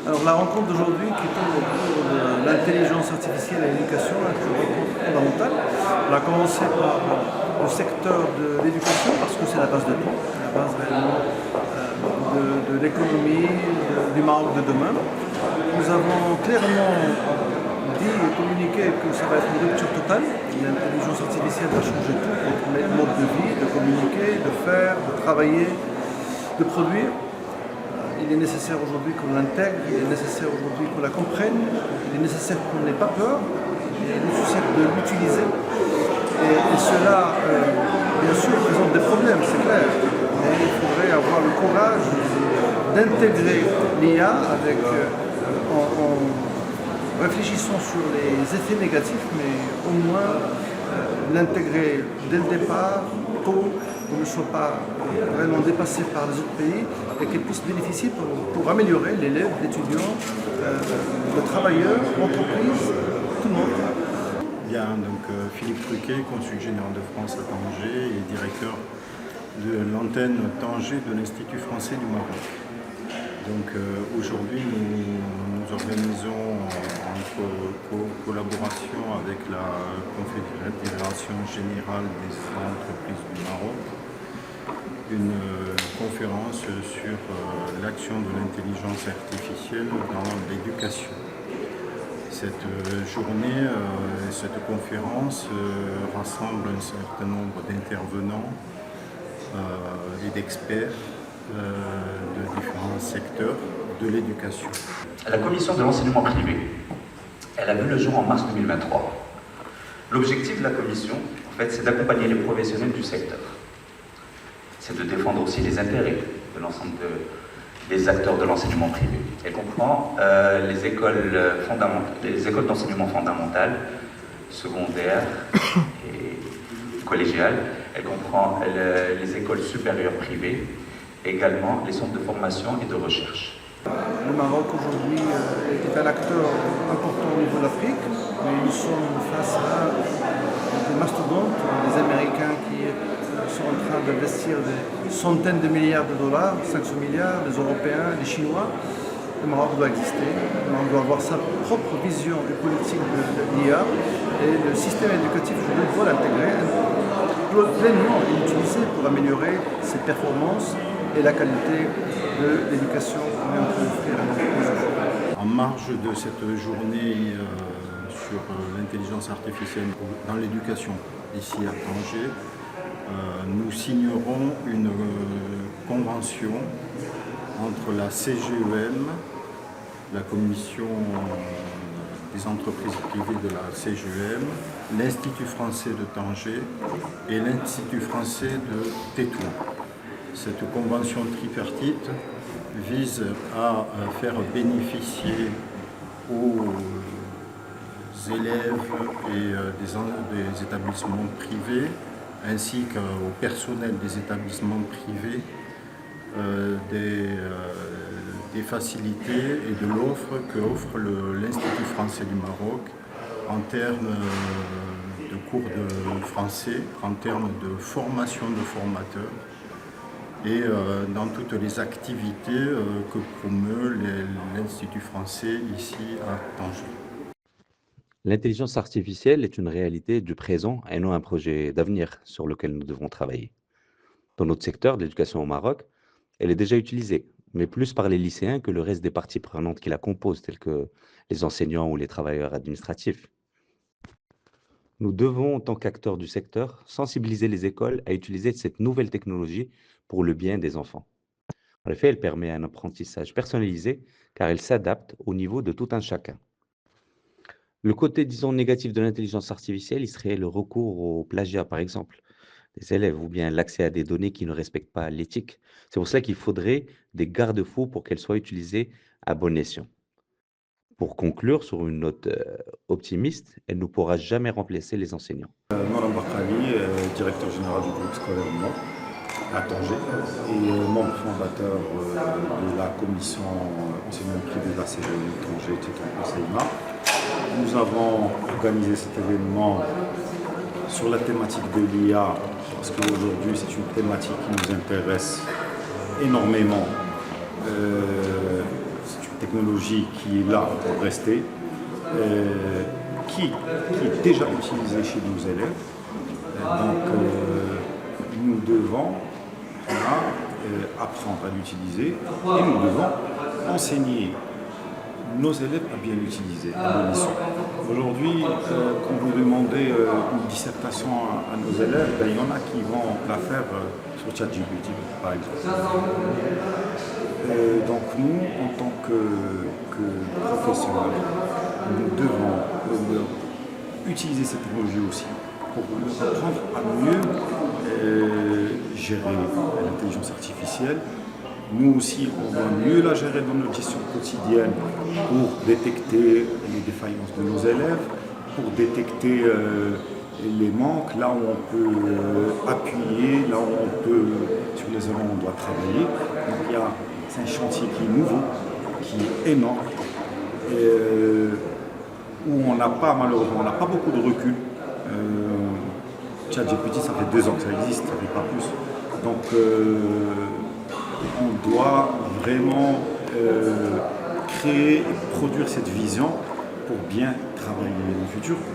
Alors la rencontre d'aujourd'hui qui tourne autour de l'intelligence artificielle et l'éducation est une rencontre fondamentale. On a commencé par le secteur de l'éducation parce que c'est la base de tout, la base réellement de l'économie du Maroc de demain. Nous avons clairement dit et communiqué que ça va être une rupture totale. L'intelligence artificielle va changer tout, notre mode de vie, de communiquer, de faire, de travailler, de produire. Il est nécessaire aujourd'hui qu'on l'intègre, il est nécessaire aujourd'hui qu'on la comprenne, il est nécessaire qu'on n'ait pas peur, il est nécessaire de l'utiliser. Et cela, bien sûr, présente des problèmes, c'est clair. Mais il faudrait avoir le courage d'intégrer l'IA en réfléchissant sur les effets négatifs, mais au moins l'intégrer dès le départ, tôt, qu'on ne soit pas vraiment dépassé par les autres pays et qu'elle puisse bénéficier pour améliorer l'élève, l'étudiant, le travailleur, l'entreprise, tout le monde. Bien, donc Philippe Truquet, consul général de France à Tanger et directeur de l'antenne Tanger de l'Institut français du Maroc. Donc aujourd'hui, nous organisons en collaboration avec la Confédération générale des entreprises du Maroc une conférence sur l'action de l'intelligence artificielle dans l'éducation. Cette journée, cette conférence rassemble un certain nombre d'intervenants et d'experts de différents secteurs de l'éducation. La commission de l'enseignement privé, elle a vu le jour en mars 2023. L'objectif de la commission, en fait, c'est d'accompagner les professionnels du secteur. C'est de défendre aussi les intérêts de l'ensemble des acteurs de l'enseignement privé. Elle comprend les écoles d'enseignement fondamental, secondaire et collégial. Elle comprend les écoles supérieures privées, également les centres de formation et de recherche. Le Maroc aujourd'hui est un acteur important au niveau de l'Afrique, mais nous sommes face à des mastodontes, des Américains qui sont en train d'investir des centaines de milliards de dollars, 500 milliards, les Européens, les Chinois. Le Maroc doit exister, le Maroc doit avoir sa propre vision et politique de l'IA et le système éducatif aujourd'hui doit l'intégrer pleinement et l'utiliser pour améliorer ses performances et la qualité de l'éducation qu'on vient de offrir à nos enfants. En marge de cette journée sur l'intelligence artificielle dans l'éducation ici à Tanger, nous signerons une convention entre la CGEM, la commission des entreprises privées de la CGEM, l'Institut français de Tanger et l'Institut français de Tétouan. Cette convention tripartite vise à faire bénéficier aux élèves et des établissements privés ainsi qu'au personnel des établissements privés des facilités et de l'offre que offre l'Institut français du Maroc en termes de cours de français, en termes de formation de formateurs et dans toutes les activités que promeut l'Institut français ici à Tanger. L'intelligence artificielle est une réalité du présent et non un projet d'avenir sur lequel nous devons travailler. Dans notre secteur de l'éducation au Maroc, elle est déjà utilisée, mais plus par les lycéens que le reste des parties prenantes qui la composent, telles que les enseignants ou les travailleurs administratifs. Nous devons, en tant qu'acteurs du secteur, sensibiliser les écoles à utiliser cette nouvelle technologie pour le bien des enfants. En effet, elle permet un apprentissage personnalisé car elle s'adapte au niveau de tout un chacun. Le côté, disons, négatif de l'intelligence artificielle, il serait le recours au plagiat, par exemple, des élèves, ou bien l'accès à des données qui ne respectent pas l'éthique. C'est pour cela qu'il faudrait des garde-fous pour qu'elle soit utilisée à bon escient. Pour conclure sur une note optimiste, elle ne pourra jamais remplacer les enseignants. Moram Bakrali, directeur général du groupe scolaire Mont à Tanger et membre fondateur de la commission enseignement privé de la CGE Tanger CEIMA. Nous avons organisé cet événement sur la thématique de l'IA parce qu'aujourd'hui c'est une thématique qui nous intéresse énormément. C'est une technologie qui est là pour rester, qui est déjà utilisée chez nos élèves. Donc nous devons apprendre à l'utiliser et nous devons enseigner nos élèves à bien l'utiliser, à nos lycées. Aujourd'hui, quand vous demandez une dissertation à nos élèves, il y en a qui vont la faire sur ChatGPT, par exemple. Donc nous, en tant que professionnels, nous devons utiliser cette technologie aussi pour apprendre à mieux gérer l'intelligence artificielle. Nous aussi, on doit mieux la gérer dans notre gestion quotidienne pour détecter les défaillances de nos élèves, pour détecter les manques, là où on peut appuyer, là où on peut, sur les zones où on doit travailler. Donc c'est un chantier qui est nouveau, qui est énorme, où on n'a pas, malheureusement, on n'a pas beaucoup de recul. ChatGPT, ça fait 2 ans que ça existe, ça fait pas plus. Donc on doit vraiment créer et produire cette vision pour bien travailler dans le futur.